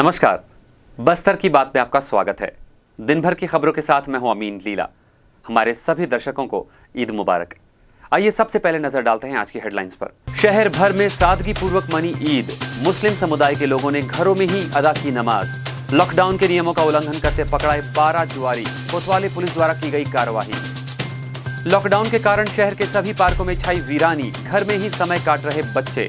नमस्कार, बस्तर की बात में आपका स्वागत है। दिन भर की खबरों के साथ मैं हूं अमीन लीला। हमारे सभी दर्शकों को ईद मुबारक। आइए सबसे पहले नजर डालते हैं आज की हेडलाइंस पर। शहर भर में सादगी पूर्वक मनी ईद। मुस्लिम समुदाय के लोगों ने घरों में ही अदा की नमाज। लॉकडाउन के नियमों का उल्लंघन करते पकड़ाए 12 जुआरी। कोतवाली पुलिस द्वारा की गई कार्रवाई। लॉकडाउन के कारण शहर के सभी पार्कों में छाई वीरानी। घर में ही समय काट रहे बच्चे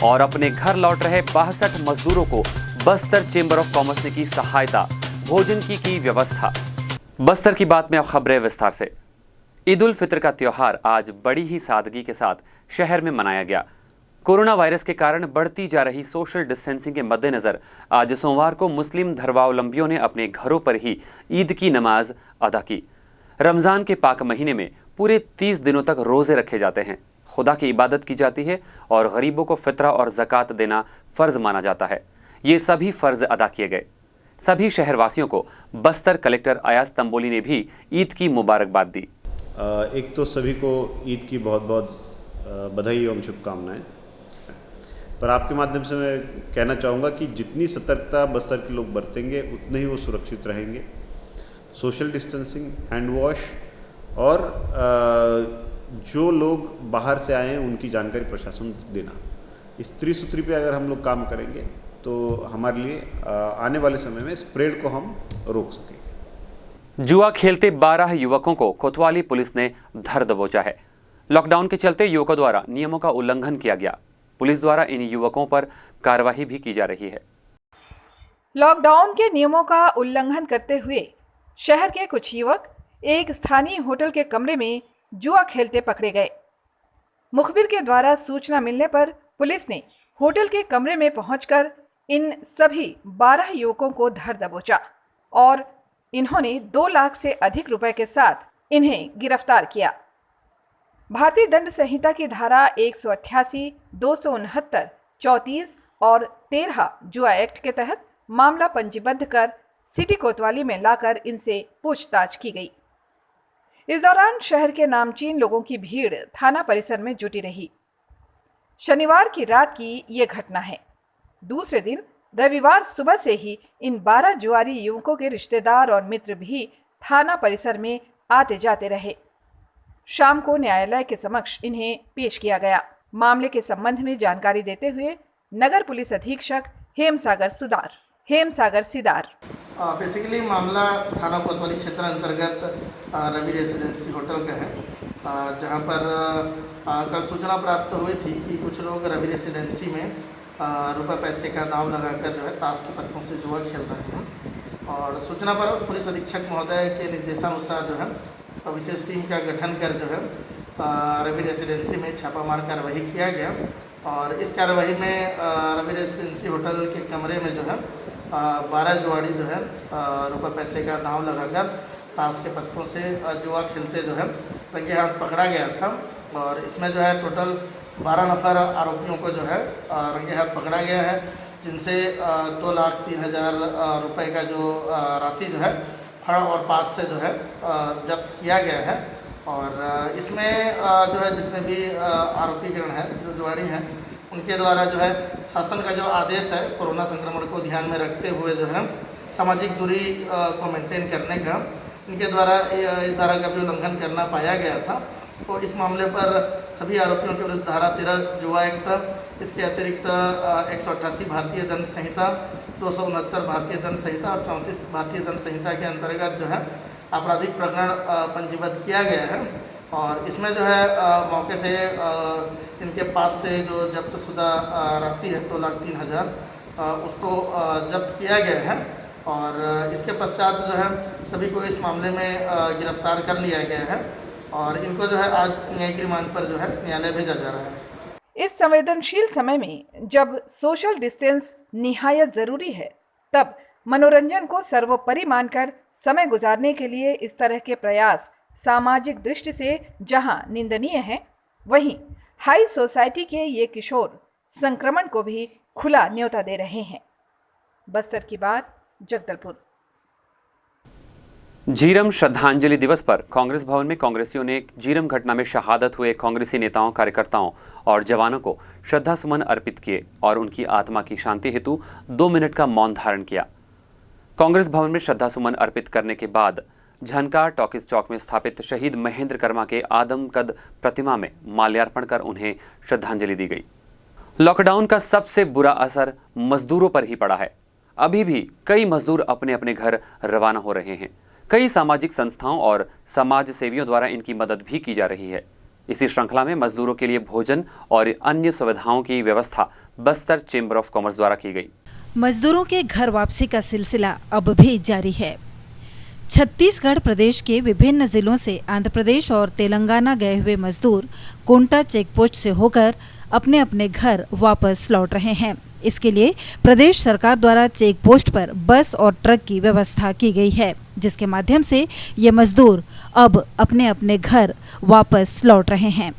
और अपने घर लौट रहे 62 मजदूरों को बस्तर चेंबर ऑफ कॉमर्स ने की सहायता। भोजन की व्यवस्था। बस्तर की बात में अब खबरें विस्तार से। ईद उल फितर का त्योहार आज बड़ी ही सादगी के साथ शहर में मनाया गया। कोरोना वायरस के कारण बढ़ती जा रही सोशल डिस्टेंसिंग के मद्देनजर आज सोमवार को मुस्लिम धर्मावलंबियों ने अपने घरों पर ही ईद की नमाज अदा की। रमजान के पाक महीने में पूरे 30 दिनों तक रोजे रखे जाते हैं, खुदा की इबादत की जाती है और गरीबों को फितरा और ज़कात देना फ़र्ज माना जाता है। ये सभी फ़र्ज अदा किए गए। सभी शहरवासियों को बस्तर कलेक्टर अयाज तंबोली ने भी ईद की मुबारकबाद दी। एक तो सभी को ईद की बहुत बहुत बधाई एवं शुभकामनाएं। पर आपके माध्यम से मैं कहना चाहूँगा कि जितनी सतर्कता बस्तर के लोग बरतेंगे उतने ही वो सुरक्षित रहेंगे। सोशल डिस्टेंसिंग, हैंड वॉश और जो लोग बाहर से आए हैं उनकी जानकारी प्रशासन देना, इस त्रिसूत्री पे अगर हम लोग काम करेंगे तो हमारे लिए आने वाले समय में स्प्रेड को हम रोक सकेंगे। जुआ खेलते 12 युवकों को कोतवाली पुलिस ने धर दबोचा है। लॉकडाउन के चलते युवकों द्वारा नियमों का उल्लंघन किया गया। पुलिस द्वारा इन युवकों पर कार्रवाई भी की जा रही है। लॉकडाउन के नियमों का उल्लंघन करते हुए शहर के कुछ युवक एक स्थानीय होटल के कमरे में जुआ खेलते पकड़े गए। मुखबिर के द्वारा सूचना मिलने पर पुलिस ने होटल के कमरे में पहुंचकर इन सभी 12 युवकों को धर दबोचा और इन्होंने 2 लाख से अधिक रुपए के साथ इन्हें गिरफ्तार किया। भारतीय दंड संहिता की धारा 188, 269, 34 और 13 जुआ एक्ट के तहत मामला पंजीबद्ध कर सिटी कोतवाली में लाकर इनसे पूछताछ की गई। इस दौरान शहर के नामचीन लोगों की भीड़ थाना परिसर में जुटी रही। शनिवार की रात की ये घटना है। दूसरे दिन रविवार सुबह से ही इन 12 जुआरी युवकों के रिश्तेदार और मित्र भी थाना परिसर में आते जाते रहे। शाम को न्यायालय के समक्ष इन्हें पेश किया गया। मामले के संबंध में जानकारी देते हुए नगर पुलिस अधीक्षक हेमसागर सिदार। बेसिकली मामला थाना कोतवाली क्षेत्र अंतर्गत रवि रेसिडेंसी होटल का है, जहां पर कल सूचना प्राप्त हुई थी कि कुछ लोग रवि रेसिडेंसी में रुपये पैसे का दांव लगाकर जो है ताश के पत्तों से जुआ खेल रहे हैं। और सूचना पर पुलिस अधीक्षक महोदय के निर्देशानुसार जो है विशेष टीम का गठन कर जो है रवि रेसिडेंसी में छापामार कार्रवाई किया गया। और इस कार्रवाई में रवि रेसिडेंसी होटल के कमरे में जो है 12 जुआड़ी जो है रुपये पैसे का दांव लगाकर ताश के पत्तों से जुआ खेलते जो है रंगे हाथ पकड़ा गया था। और इसमें जो है टोटल 12 नफर आरोपियों को जो है रंगे हाथ पकड़ा गया है, जिनसे 2,03,000 रुपये का जो राशि जो है फड़ और पास से जो है जब्त किया गया है। और इसमें जो है जितने भी आरोपीगण हैं, जो जुआड़ी हैं, उनके द्वारा जो है शासन का जो आदेश है कोरोना संक्रमण को ध्यान में रखते हुए जो है सामाजिक दूरी को मेंटेन करने का, इनके द्वारा इस धारा का भी उल्लंघन करना पाया गया था। तो इस मामले पर सभी आरोपियों के विरुद्ध धारा 13 जुआ एक्ट, इसके अतिरिक्त 188 भारतीय दंड संहिता, 269 भारतीय दंड संहिता और 34 भारतीय दंड संहिता के अंतर्गत जो है आपराधिक प्रकरण पंजीबद्ध किया गया है। और इसमें जो है मौके से इनके पास से जो जब्त शुदा राशि है 2,03,000 उसको जब्त किया गया है। और इसके पश्चात जो है सभी को इस मामले में गिरफ्तार कर लिया गया है और इनको जो है आज न्यायिक रिमांड पर जो है न्यायालय भेजा जा रहा है। इस संवेदनशील समय में जब सोशल डिस्टेंस निहायत जरूरी है, तब मनोरंजन को सर्वोपरि मानकर समय गुजारने के लिए इस तरह के प्रयास सामाजिक दृष्टि से जहां निंदनीय है, वहीं हाई सोसाइटी के ये किशोर संक्रमण को भी खुला न्योता दे रहे हैं। बस्तर की बात, जगदलपुर। झीरम श्रद्धांजलि दिवस पर कांग्रेस भवन में कांग्रेसियों ने झीरम घटना में शहादत हुए कांग्रेसी नेताओं, कार्यकर्ताओं और जवानों को श्रद्धा सुमन अर्पित किए और उनकी आत्मा की शांति हेतु 2 मिनट का मौन धारण किया। कांग्रेस भवन में श्रद्धा सुमन अर्पित करने के बाद झनकार टॉकीज चौक में स्थापित शहीद महेंद्र कर्मा के आदमकद प्रतिमा में माल्यार्पण कर उन्हें श्रद्धांजलि दी गई। लॉकडाउन का सबसे बुरा असर मजदूरों पर ही पड़ा है। अभी भी कई मजदूर अपने अपने घर रवाना हो रहे हैं। कई सामाजिक संस्थाओं और समाज सेवियों द्वारा इनकी मदद भी की जा रही है। इसी श्रृंखला में मजदूरों के लिए भोजन और अन्य सुविधाओं की व्यवस्था बस्तर चेंबर ऑफ कॉमर्स द्वारा की गई। मजदूरों के घर वापसी का सिलसिला अब भी जारी है। छत्तीसगढ़ प्रदेश के विभिन्न जिलों से आंध्र प्रदेश और तेलंगाना गए हुए मजदूर कोंटा चेकपोस्ट से होकर अपने अपने घर वापस लौट रहे हैं। इसके लिए प्रदेश सरकार द्वारा चेक पोस्ट पर बस और ट्रक की व्यवस्था की गई है, जिसके माध्यम से ये मजदूर अब अपने अपने घर वापस लौट रहे हैं।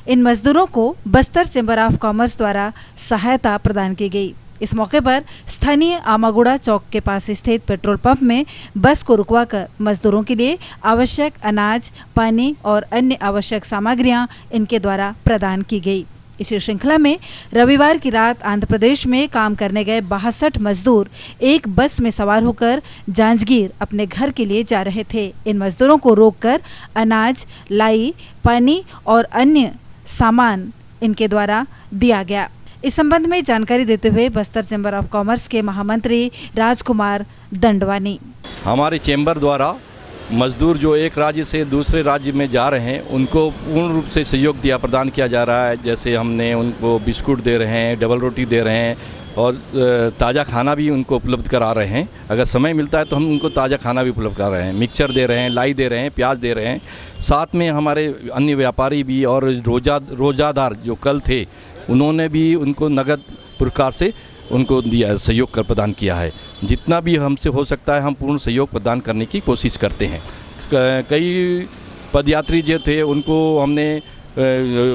इन मजदूरों को बस्तर चेंबर ऑफ कॉमर्स द्वारा सहायता प्रदान की गई। इस मौके पर स्थानीय आमागुड़ा चौक के पास स्थित पेट्रोल पंप में बस को रुकवाकर मजदूरों के लिए आवश्यक अनाज, पानी और अन्य आवश्यक सामग्रियां इनके द्वारा प्रदान की गई। इसी श्रृंखला में रविवार की रात आंध्र प्रदेश में काम करने गए 62 मजदूर एक बस में सवार होकर जांजगीर अपने घर के लिए जा रहे थे। इन मजदूरों को रोककर अनाज, लाई, पानी और अन्य सामान इनके द्वारा दिया गया। इस संबंध में जानकारी देते हुए बस्तर चैम्बर ऑफ कॉमर्स के महामंत्री राजकुमार दंडवानी, हमारे चैम्बर द्वारा मजदूर जो एक राज्य से दूसरे राज्य में जा रहे हैं उनको पूर्ण रूप से सहयोग प्रदान किया जा रहा है। जैसे हमने उनको बिस्कुट दे रहे हैं, डबल रोटी दे रहे हैं और ताज़ा खाना भी उनको उपलब्ध करा रहे हैं। अगर समय मिलता है तो हम उनको ताज़ा खाना भी उपलब्ध करा रहे हैं। मिक्सचर दे रहे हैं, लाई दे रहे हैं, प्याज दे रहे हैं। साथ में हमारे अन्य व्यापारी भी और रोज़ादार जो कल थे उन्होंने भी उनको नगद पुरस्कार से उनको दिया, सहयोग कर प्रदान किया है। जितना भी हमसे हो सकता है हम पूर्ण सहयोग प्रदान करने की कोशिश करते हैं। कई पदयात्री जो थे उनको हमने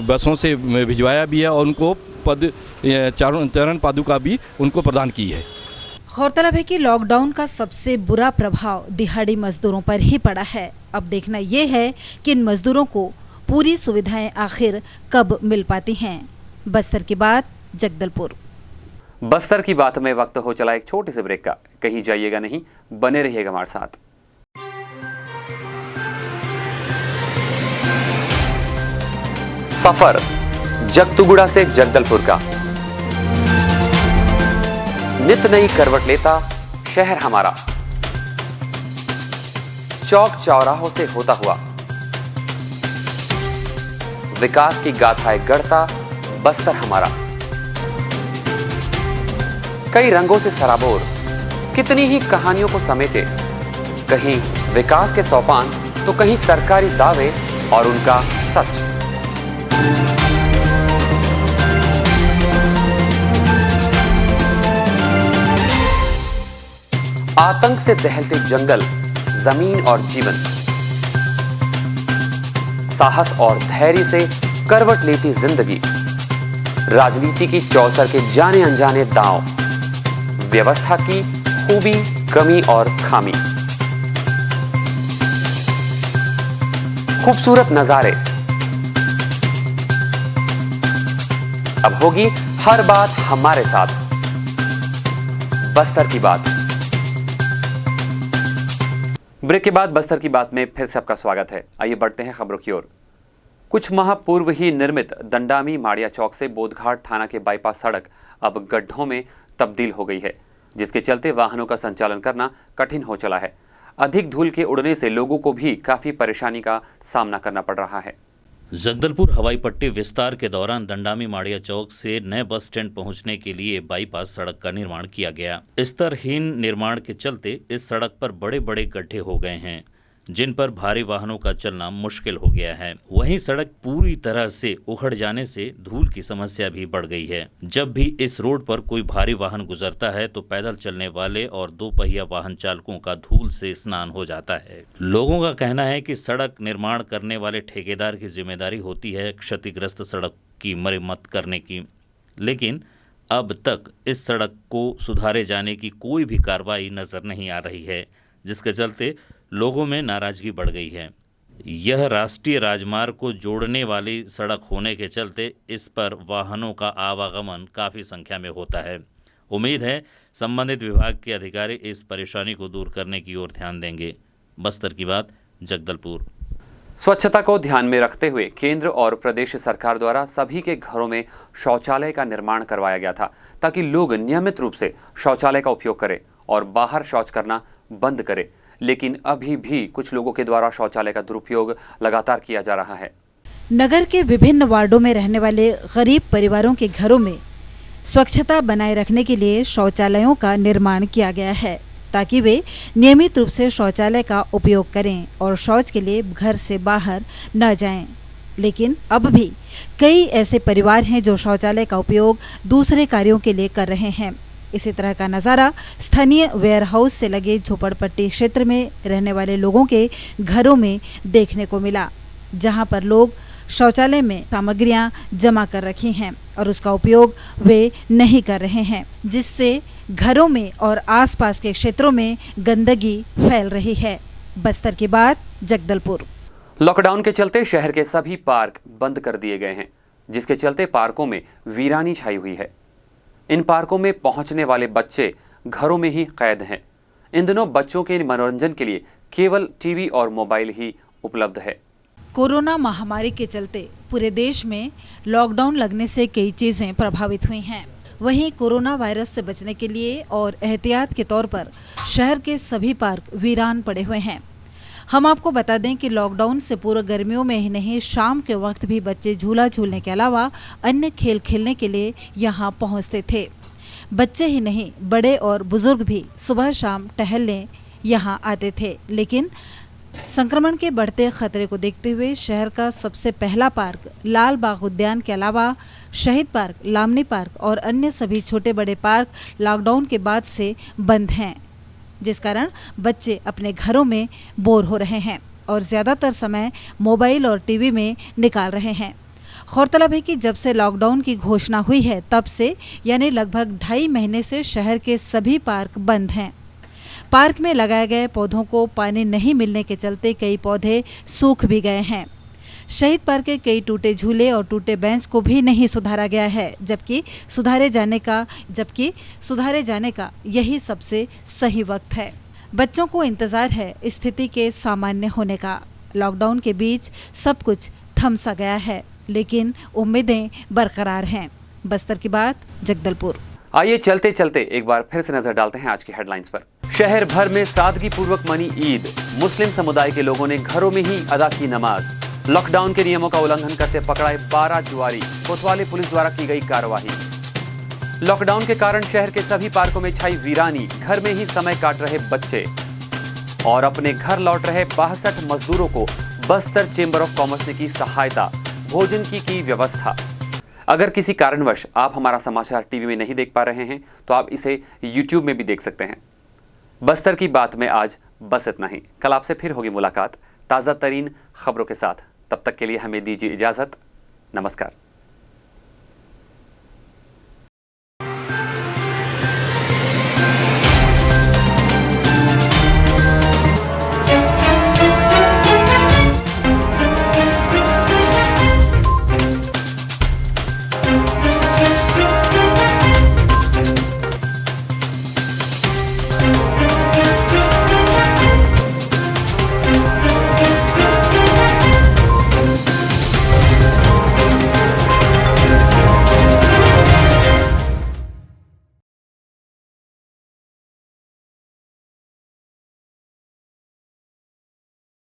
बसों से भिजवाया भी है और उनको चरण पादुका भी उनको प्रदान की है। गौरतलब है कि लॉकडाउन का सबसे बुरा प्रभाव दिहाड़ी मजदूरों पर ही पड़ा है। अब देखना ये है कि इन मजदूरों को पूरी सुविधाएं आखिर कब मिल पाती हैं। बस्तर की बात, जगदलपुर। बस्तर की बात में वक्त हो चला एक छोटे से ब्रेक का। कहीं जाइएगा नहीं, बने रहिएगा हमारे साथ। सफर जगतुगुड़ा से जगदलपुर का नित नई करवट लेता शहर हमारा, चौक चौराहों से होता हुआ विकास की गाथाएं गढ़ता बस्तर हमारा। कई रंगों से सराबोर कितनी ही कहानियों को समेटे, कहीं विकास के सोपान तो कहीं सरकारी दावे और उनका सच। आतंक से दहलते जंगल, जमीन और जीवन, साहस और धैर्य से करवट लेती जिंदगी, राजनीति की चौसर के जाने अनजाने दांव, व्यवस्था की खूबी, कमी और खामी, खूबसूरत नजारे। अब होगी हर बात हमारे साथ। बस्तर की बात। ब्रेक के बाद बस्तर की बात में फिर से आपका स्वागत है। आइए बढ़ते हैं खबरों की ओर। कुछ माह पूर्व ही निर्मित दंडामी माड़िया चौक से बोधघाट थाना के बाईपास सड़क अब गड्ढों में तब्दील हो गई है, जिसके चलते वाहनों का संचालन करना कठिन हो चला है। अधिक धूल के उड़ने से लोगों को भी काफी परेशानी का सामना करना पड़ रहा है। जगदलपुर हवाई पट्टी विस्तार के दौरान दंडामी माड़िया चौक से नए बस स्टैंड पहुंचने के लिए बाईपास सड़क का निर्माण किया गया। स्तरहीन निर्माण के चलते इस सड़क पर बड़े बड़े गड्ढे हो गए हैं, जिन पर भारी वाहनों का चलना मुश्किल हो गया है। वहीं सड़क पूरी तरह से उखड़ जाने से धूल की समस्या भी बढ़ गई है। जब भी इस रोड पर कोई भारी वाहन गुजरता है तो पैदल चलने वाले और 2 पहिया वाहन चालकों का धूल से स्नान हो जाता है। लोगों का कहना है कि सड़क निर्माण करने वाले ठेकेदार की जिम्मेदारी होती है क्षतिग्रस्त सड़क की मरम्मत करने की, लेकिन अब तक इस सड़क को सुधारे जाने की कोई भी कार्रवाई नजर नहीं आ रही है, जिसके चलते लोगों में नाराजगी बढ़ गई है। यह राष्ट्रीय राजमार्ग को जोड़ने वाली सड़क होने के चलते इस पर वाहनों का आवागमन काफ़ी संख्या में होता है। उम्मीद है संबंधित विभाग के अधिकारी इस परेशानी को दूर करने की ओर ध्यान देंगे। बस्तर की बात, जगदलपुर। स्वच्छता को ध्यान में रखते हुए केंद्र और प्रदेश सरकार द्वारा सभी के घरों में शौचालय का निर्माण करवाया गया था, ताकि लोग नियमित रूप से शौचालय का उपयोग करें और बाहर शौच करना बंद करें। लेकिन अभी भी कुछ लोगों के द्वारा शौचालय का दुरुपयोग लगातार किया जा रहा है। नगर के विभिन्न वार्डों में रहने वाले गरीब परिवारों के घरों में स्वच्छता बनाए रखने के लिए शौचालयों का निर्माण किया गया है, ताकि वे नियमित रूप से शौचालय का उपयोग करें और शौच के लिए घर से बाहर न जाएं। लेकिन अब भी कई ऐसे परिवार हैं जो शौचालय का उपयोग दूसरे कार्यों के लिए कर रहे हैं। इसी तरह का नज़ारा स्थानीय वेयरहाउस से लगे झोपड़पट्टी क्षेत्र में रहने वाले लोगों के घरों में देखने को मिला, जहां पर लोग शौचालय में सामग्रियां जमा कर रखी हैं और उसका उपयोग वे नहीं कर रहे हैं, जिससे घरों में और आसपास के क्षेत्रों में गंदगी फैल रही है। बस्तर की बात, जगदलपुर। लॉकडाउन के चलते शहर के सभी पार्क बंद कर दिए गए हैं, जिसके चलते पार्कों में वीरानी छाई हुई है। इन पार्कों में पहुंचने वाले बच्चे घरों में ही कैद हैं। इन दिनों बच्चों के मनोरंजन के लिए केवल टीवी और मोबाइल ही उपलब्ध है। कोरोना महामारी के चलते पूरे देश में लॉकडाउन लगने से कई चीज़ें प्रभावित हुई हैं। वहीं कोरोना वायरस से बचने के लिए और एहतियात के तौर पर शहर के सभी पार्क वीरान पड़े हुए हैं। हम आपको बता दें कि लॉकडाउन से पूर्व गर्मियों में ही नहीं, शाम के वक्त भी बच्चे झूला झूलने के अलावा अन्य खेल खेलने के लिए यहाँ पहुँचते थे। बच्चे ही नहीं, बड़े और बुजुर्ग भी सुबह शाम टहलने यहाँ आते थे। लेकिन संक्रमण के बढ़ते खतरे को देखते हुए शहर का सबसे पहला पार्क लाल बाग उद्यान के अलावा शहीद पार्क, लामनी पार्क और अन्य सभी छोटे बड़े पार्क लॉकडाउन के बाद से बंद हैं, जिस कारण बच्चे अपने घरों में बोर हो रहे हैं और ज़्यादातर समय मोबाइल और टीवी में निकाल रहे हैं। गौरतलब है कि जब से लॉकडाउन की घोषणा हुई है तब से यानी लगभग 2.5 महीने से शहर के सभी पार्क बंद हैं। पार्क में लगाए गए पौधों को पानी नहीं मिलने के चलते कई पौधे सूख भी गए हैं। शहीद पार्क के कई टूटे झूले और टूटे बेंच को भी नहीं सुधारा गया है, जबकि सुधारे जाने का यही सबसे सही वक्त है। बच्चों को इंतजार है स्थिति के सामान्य होने का। लॉकडाउन के बीच सब कुछ थम सा गया है, लेकिन उम्मीदें बरकरार हैं। बस्तर की बात, जगदलपुर। आइए चलते चलते एक बार फिर से नजर डालते हैं आज की हेडलाइंस पर। शहर भर में सादगी पूर्वक मनी ईद। मुस्लिम समुदाय के लोगों ने घरों में ही अदा की नमाज। लॉकडाउन के नियमों का उल्लंघन करते पकड़ाए 12 जुआरी। कोतवाली पुलिस द्वारा की गई कार्रवाई। लॉकडाउन के कारण शहर के सभी पार्कों में छाई वीरानी। घर में ही समय काट रहे बच्चे और अपने घर लौट रहे 62 मजदूरों को बस्तर चेंबर ऑफ कॉमर्स ने की सहायता, भोजन की व्यवस्था। अगर किसी कारणवश आप हमारा समाचार टीवी में नहीं देख पा रहे हैं तो आप इसे YouTube में भी देख सकते हैं। बस्तर की बात में आज बस इतना ही। कल आपसे फिर होगी मुलाकात ताज़ा तरीन खबरों के साथ। तब तक के लिए हमें दीजिए इजाज़त। नमस्कार।